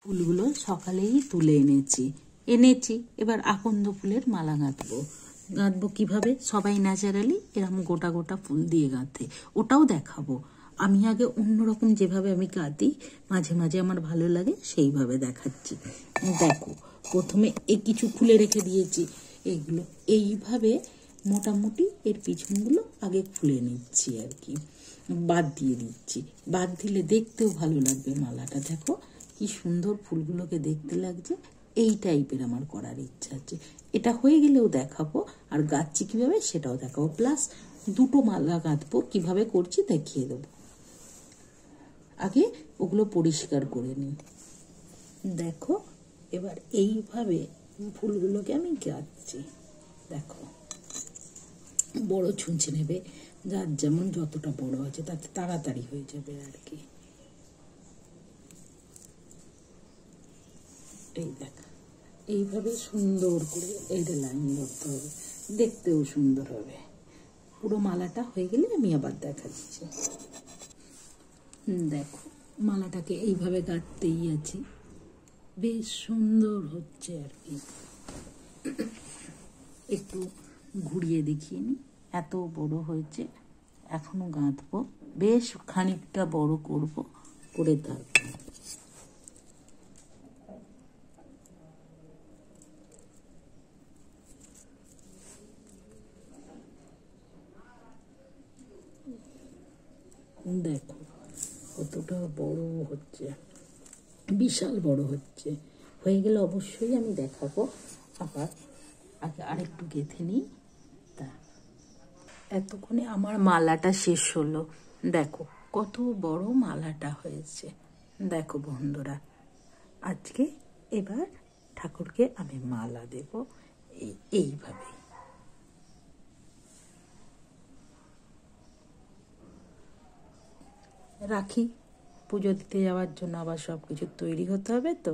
ফুলগুলো সকালেই তুলে এনেছি। এবার আকন্দ ফুলের মালা গাঁথবো কিভাবে? সবাই ন্যাচারালি এরকম গোটা গোটা ফুল দিয়ে গাঁথে, ওটাও দেখাবো। আমি আগে অন্যরকম যেভাবে আমি গাঁথি, মাঝে মাঝে আমার ভালো লাগে সেইভাবে দেখাচ্ছি। দেখো, প্রথমে কিছু খুলে রেখে দিয়েছি। এগুলো এইভাবে মোটামুটি এর পিছনগুলো আগে খুলে নিচ্ছি আর কি, বাদ দিয়ে দিচ্ছি। বাদ দিলে দেখতেও ভালো লাগবে মালাটা। দেখো কি সুন্দর ফুলগুলোকে দেখতে লাগছে। এই টাইপের আমার করার ইচ্ছা আছে। এটা হয়ে গেলেও দেখাবো, আর গাঁথছি কীভাবে সেটাও দেখাবো, প্লাস দুটো মালা গাঁথবো, কীভাবে করছি দেখিয়ে দেবো। আগে ওগুলো পরিষ্কার করে নিই। দেখো, এবার এইভাবে ফুলগুলোকে আমি গাঁথছি। দেখো, বড় ছুঁচে নেবে, যার যেমন যতটা বড় আছে তাতে তাড়াতাড়ি হয়ে যাবে আর কি। এই দেখ, এইভাবে সুন্দর করে এইটা লাইন ধরতে হবে, দেখতেও সুন্দর হবে। পুরো মালাটা হয়ে গেলে আমি আবার দেখাচ্ছি। দেখো, মালাটাকে এইভাবে গাঁথতেই আছি, বেশ সুন্দর হচ্ছে আর কি। একটু ঘুরিয়ে দেখিয়ে নি, এত বড় হয়েছে। এখনো গাঁথবো, বেশ খানিকটা বড় করে থাকবো। দেখো কতটা বড় হচ্ছে, বিশাল বড় হচ্ছে। হয়ে গেলে অবশ্যই আমি দেখাবো। আবার আগে আরেকটু গেঁথে নিই। তা এতক্ষণে আমার মালাটা শেষ হলো। দেখো কত বড় মালাটা হয়েছে। দেখো বন্ধুরা, আজকে এবার ঠাকুরকে আমি মালা দেব এইভাবে। রাখি, পুজো দিতে যাওয়ার জন্য আবার সব কিছু তৈরি হতে হবে তো।